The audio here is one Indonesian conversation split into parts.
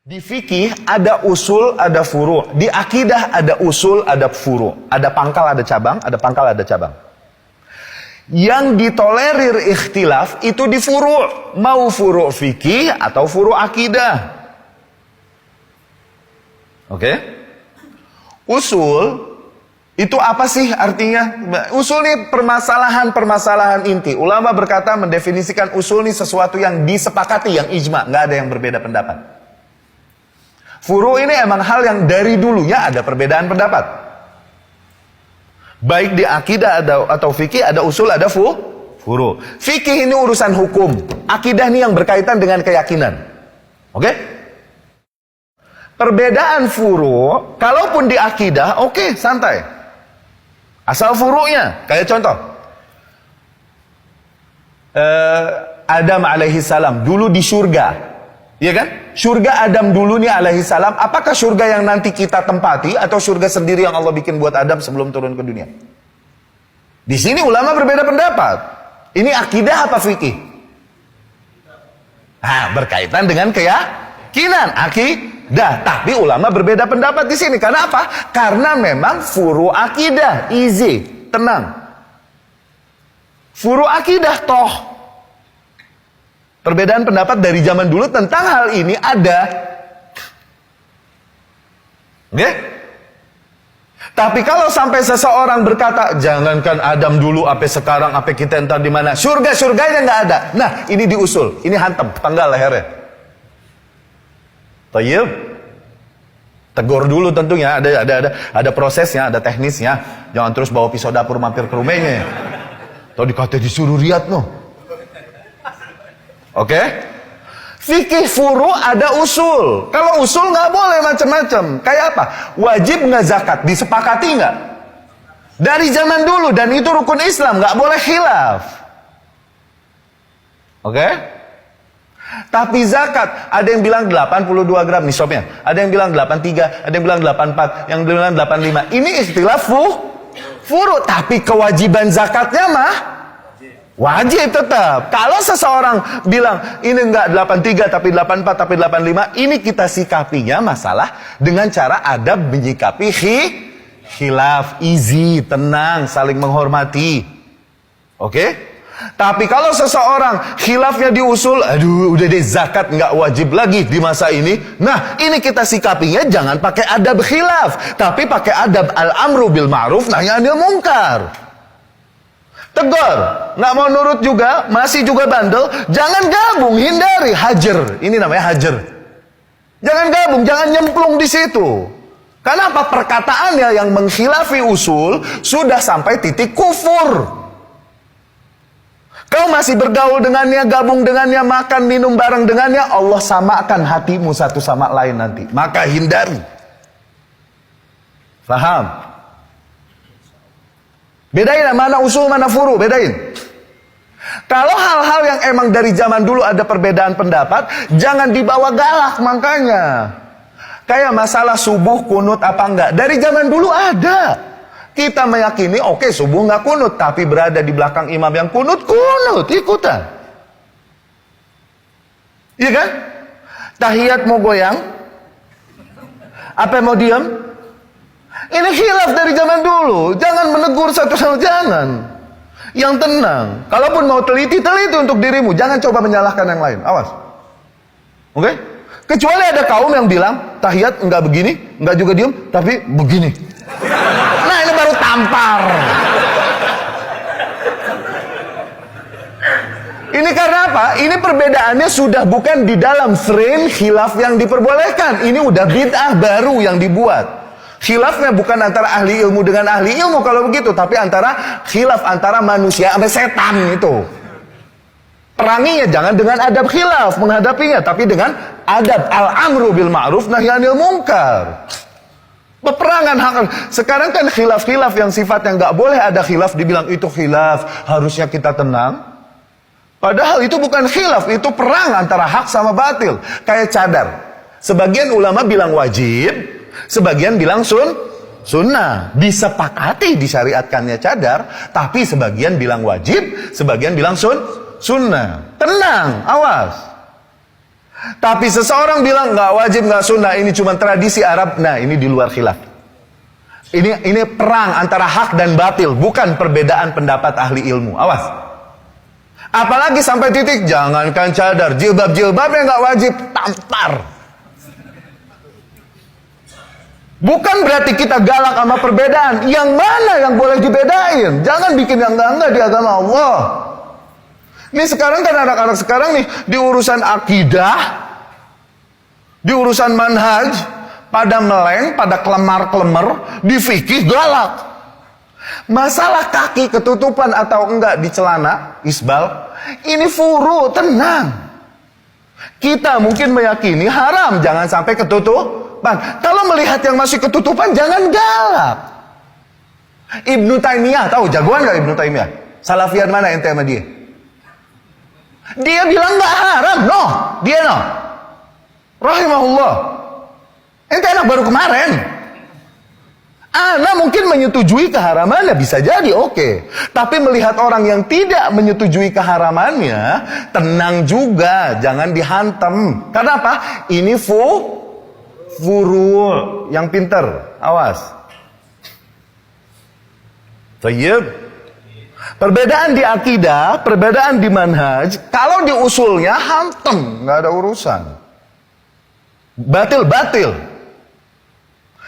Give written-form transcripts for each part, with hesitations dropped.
Di fikih ada usul, ada furu'. Di akidah ada usul, ada furu'. Ada pangkal, ada cabang. Ada pangkal, ada cabang. Yang ditolerir ikhtilaf itu di furu'. Mau furu' fikih atau furu' akidah. Oke? Usul itu apa sih artinya? Usul ini permasalahan-permasalahan inti. Ulama berkata mendefinisikan usul ini sesuatu yang disepakati, yang ijma. Nggak ada yang berbeda pendapat. Furu' ini emang hal yang dari dulunya ada perbedaan pendapat. Baik di akidah atau fikih ada usul, ada furu'. Fikih ini urusan hukum. Akidah ini yang berkaitan dengan keyakinan. Oke? Perbedaan furu', kalaupun di akidah, oke, santai. Asal furu'nya, kayak contoh. Adam alaihi salam dulu di surga. Iya kan? Surga Adam dulu nih alaihi salam. Apakah surga yang nanti kita tempati atau surga sendiri yang Allah bikin buat Adam sebelum turun ke dunia? Di sini ulama berbeda pendapat. Ini akidah apa fikih? Berkaitan dengan keyakinan, akidah. Tapi ulama berbeda pendapat di sini. Karena apa? Karena memang furu akidah, easy, tenang. Furu akidah toh. Perbedaan pendapat dari zaman dulu tentang hal ini ada. Oke? Tapi kalau sampai seseorang berkata, jangankan Adam dulu, apa sekarang, apa kita entar di mana, surganya nggak ada. Nah, ini diusul, ini hantam, panggal lehernya. Tayyib. Tegur dulu tentunya, ada prosesnya, ada teknisnya. Jangan terus bawa pisau dapur mampir ke rumahnya. Atau dikata disuruh riat no. Oke? Fikih furu ada usul. Kalau usul nggak boleh macam-macam. Kayak apa? Wajib nggak zakat? Disepakati nggak? Dari zaman dulu, dan itu rukun Islam, nggak boleh khilaf. Oke? Tapi zakat, ada yang bilang 82 gram nisabnya, ada yang bilang 83, ada yang bilang 84, yang bilang 85. Ini ikhtilaf furu, tapi kewajiban zakatnya mah wajib tetap. Kalau seseorang bilang ini enggak 83 tapi 84 tapi 85, ini kita sikapinya masalah dengan cara adab menyikapi khilaf, easy, tenang, saling menghormati. Oke? Tapi kalau seseorang khilafnya diusul, aduh udah deh zakat nggak wajib lagi di masa ini. Nah, ini kita sikapinya jangan pakai adab khilaf, tapi pakai adab al-amru bil ma'ruf nahi anil munkar. Tegur, nggak mau nurut juga, masih juga bandel, jangan gabung, hindari, hajar. Ini namanya hajar. Jangan gabung, jangan nyemplung di situ. Karena apa? Perkataannya yang mengkhilafi usul sudah sampai titik kufur. Kau masih bergaul dengannya, gabung dengannya, makan, minum bareng dengannya, Allah samakan hatimu satu sama lain nanti. Maka hindari. Faham? Bedain mana usul, mana furu, bedain. Kalau hal-hal yang emang dari zaman dulu ada perbedaan pendapat, jangan dibawa galak makanya. Kayak masalah subuh kunut apa enggak, dari zaman dulu ada. Kita meyakini, oke, subuh nggak kunut, tapi berada di belakang imam yang kunut, ikutan. Iya kan? Tahiyat mau goyang, apa mau diam? Ini khilaf dari zaman dulu. Jangan menegur satu sama jangan. Yang tenang. Kalaupun mau teliti untuk dirimu. Jangan coba menyalahkan yang lain. Awas. Oke? Kecuali ada kaum yang bilang, tahiyat enggak begini, enggak juga diam, tapi begini. Nah, ini baru tampar. Ini karena apa? Ini perbedaannya sudah bukan di dalam frame khilaf yang diperbolehkan. Ini udah bid'ah baru yang dibuat. Khilafnya bukan antara ahli ilmu dengan ahli ilmu kalau begitu, tapi khilaf antara manusia sama setan itu. Peranginya jangan dengan adab khilaf menghadapinya, tapi dengan adab al-amru bil ma'ruf nahi anil munkar. Peperangan hak. Sekarang kan khilaf-khilaf yang sifatnya nggak boleh ada khilaf dibilang itu khilaf, harusnya kita tenang. Padahal itu bukan khilaf, itu perang antara hak sama batil. Kayak cadar. Sebagian ulama bilang wajib, sebagian bilang sunnah. Disepakati disyariatkannya cadar, tapi sebagian bilang wajib, sebagian bilang sunnah. Tenang, awas. Tapi seseorang bilang nggak wajib, nggak sunnah, ini cuma tradisi Arab. Nah, ini di luar khilaf. Ini perang antara hak dan batil, bukan perbedaan pendapat ahli ilmu. Awas. Apalagi sampai titik jangankan cadar, jilbabnya nggak wajib, tampar. Bukan berarti kita galak sama perbedaan. Yang mana yang boleh dibedain? Jangan bikin yang enggak di agama Allah. Ini sekarang kan anak-anak sekarang nih di urusan akidah, di urusan manhaj, pada meleng, pada kelemar-kelemar, di fikih galak. Masalah kaki ketutupan atau enggak di celana, isbal, ini furu, tenang. Kita mungkin meyakini haram, jangan sampai ketutupan. Kalau melihat yang masih ketutupan, jangan galak. Ibnu Taimiyah, tahu jagoan gak Ibnu Taimiyah? Salafian mana ente sama dia? Dia bilang gak haram, no. Dia no. Rahimahullah. Ente enak baru kemarin. Ana mungkin menyetujui keharamannya, bisa jadi oke. Tapi melihat orang yang tidak menyetujui keharamannya, tenang juga, jangan dihantam. Karena apa? Ini furu yang pinter. Awas. Tayyib. Perbedaan di akidah, perbedaan di manhaj, kalau di usulnya hantem, nggak ada urusan. Batil.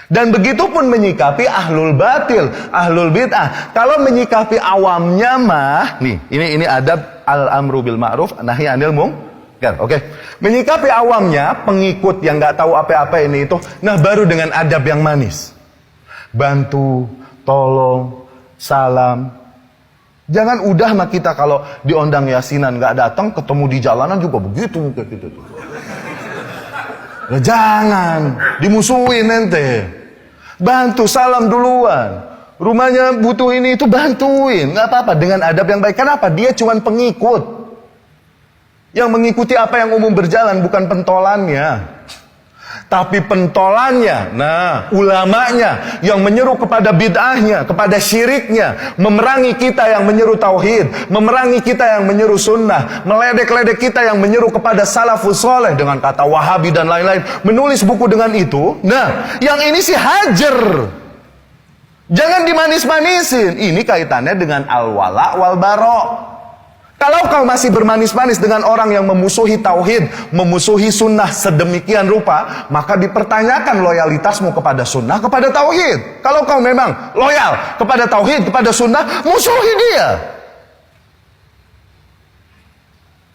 Dan begitu pun menyikapi ahlul batil, ahlul bid'ah. Kalau menyikapi awamnya mah, nih, ini adab al-amru bil ma'ruf, nahi anil munkar. Oke. Menyikapi awamnya, pengikut yang nggak tahu apa-apa ini itu, nah baru dengan adab yang manis. Bantu, tolong, salam. Jangan udah mah kita kalau diundang yasinan nggak datang, ketemu di jalanan juga begitu kayak gitu. Nah, jangan dimusuhin ente. Bantu, salam duluan. Rumahnya butuh ini itu, bantuin, nggak apa-apa, dengan adab yang baik. Kenapa? Dia cuma pengikut yang mengikuti apa yang umum berjalan, bukan pentolannya. Tapi pentolannya, nah, ulamanya yang menyeru kepada bid'ahnya, kepada syiriknya, memerangi kita yang menyeru tauhid, memerangi kita yang menyeru sunnah, meledek-ledek kita yang menyeru kepada salafus soleh dengan kata wahabi dan lain-lain, menulis buku dengan itu. Nah, yang ini sih hajar. Jangan dimanis-manisin. Ini kaitannya dengan al-wala wal-bara. Kalau kau masih bermanis-manis dengan orang yang memusuhi tauhid, memusuhi sunnah sedemikian rupa, maka dipertanyakan loyalitasmu kepada sunnah, kepada tauhid. Kalau kau memang loyal kepada tauhid, kepada sunnah, musuhi dia.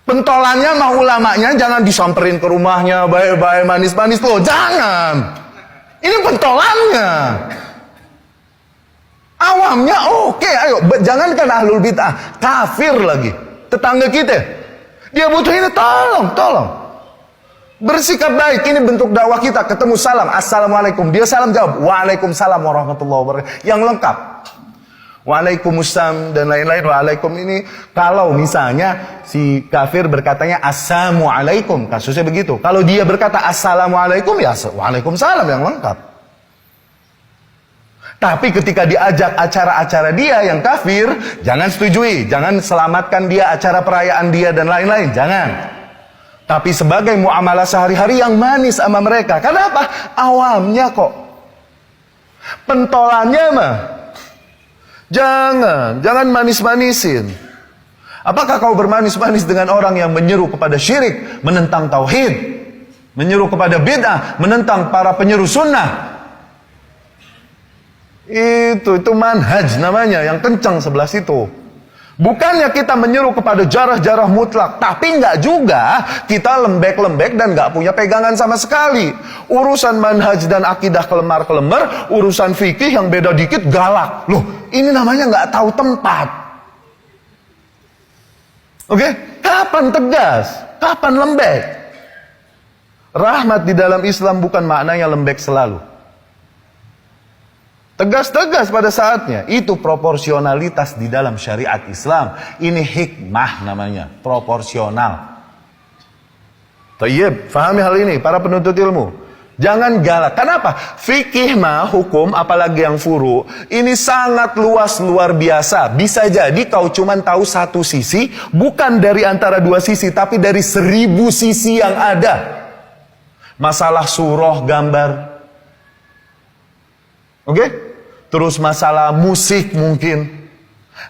Pentolannya mah ulamanya jangan disamperin ke rumahnya, baik-baik manis-manis loh, jangan. Ini pentolannya. Awamnya oke, ayo, jangankan ahlul bid'ah, kafir lagi. Tetangga kita, dia butuh ini, tolong. Bersikap baik, ini bentuk dakwah kita. Ketemu salam, assalamualaikum. Dia salam jawab, waalaikumsalam warahmatullahi wabarakatuh. Yang lengkap. Waalaikumsalam dan lain-lain. Waalaikum ini, kalau misalnya si kafir berkatanya assalamualaikum, kasusnya begitu. Kalau dia berkata assalamualaikum, ya waalaikumsalam yang lengkap. Tapi ketika diajak acara-acara dia yang kafir, jangan setujui, jangan selamatkan dia acara perayaan dia dan lain-lain, jangan. Tapi sebagai muamalah sehari-hari yang manis sama mereka. Kenapa? Awamnya kok. Pentolannya mah jangan manis-manisin. Apakah kau bermanis-manis dengan orang yang menyeru kepada syirik, menentang tauhid, menyeru kepada bid'ah, menentang para penyeru sunnah? Itu manhaj namanya, yang kencang sebelah situ. Bukannya kita menyeru kepada jarah-jarah mutlak, tapi enggak juga kita lembek-lembek dan enggak punya pegangan sama sekali. Urusan manhaj dan akidah kelemar-kelemar, urusan fikih yang beda dikit galak. Loh, ini namanya enggak tahu tempat. Oke? Kapan tegas? Kapan lembek? Rahmat di dalam Islam bukan maknanya lembek selalu. Tegas-tegas pada saatnya. Itu proporsionalitas di dalam syariat Islam. Ini hikmah namanya. Proporsional. Tayyib, fahami hal ini para penuntut ilmu. Jangan galak. Kenapa? Fikih mah, hukum, apalagi yang furu, ini sangat luas, luar biasa. Bisa jadi kau cuma tahu satu sisi, bukan dari antara dua sisi, tapi dari 1000 sisi yang ada. Masalah surah, gambar. Oke? Terus masalah musik mungkin.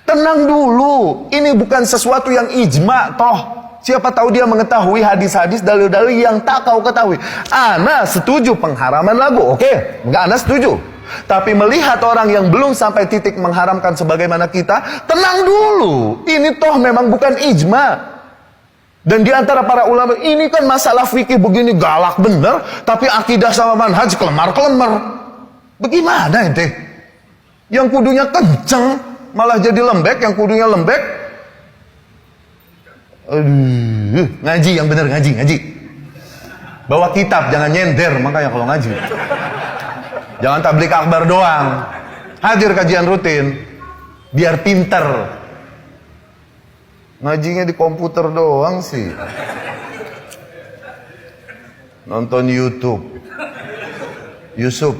Tenang dulu, ini bukan sesuatu yang ijma toh. Siapa tahu dia mengetahui hadis-hadis, dalil-dalil yang tak kau ketahui. Ana setuju pengharaman lagu, oke? Enggak, Ana setuju. Tapi melihat orang yang belum sampai titik mengharamkan sebagaimana kita, tenang dulu. Ini toh memang bukan ijma. Dan di antara para ulama, ini kan masalah fikih begini galak bener, tapi akidah sama manhaj kelemar-kelemar. Bagaimana ente? Yang kudunya kenceng, malah jadi lembek, yang kudunya lembek. Ngaji yang bener, ngaji. Bawa kitab, jangan nyender, makanya kalau ngaji. Jangan tablik akbar doang. Hadir kajian rutin, biar pinter. Ngajinya di komputer doang sih. Nonton YouTube. Yusuf.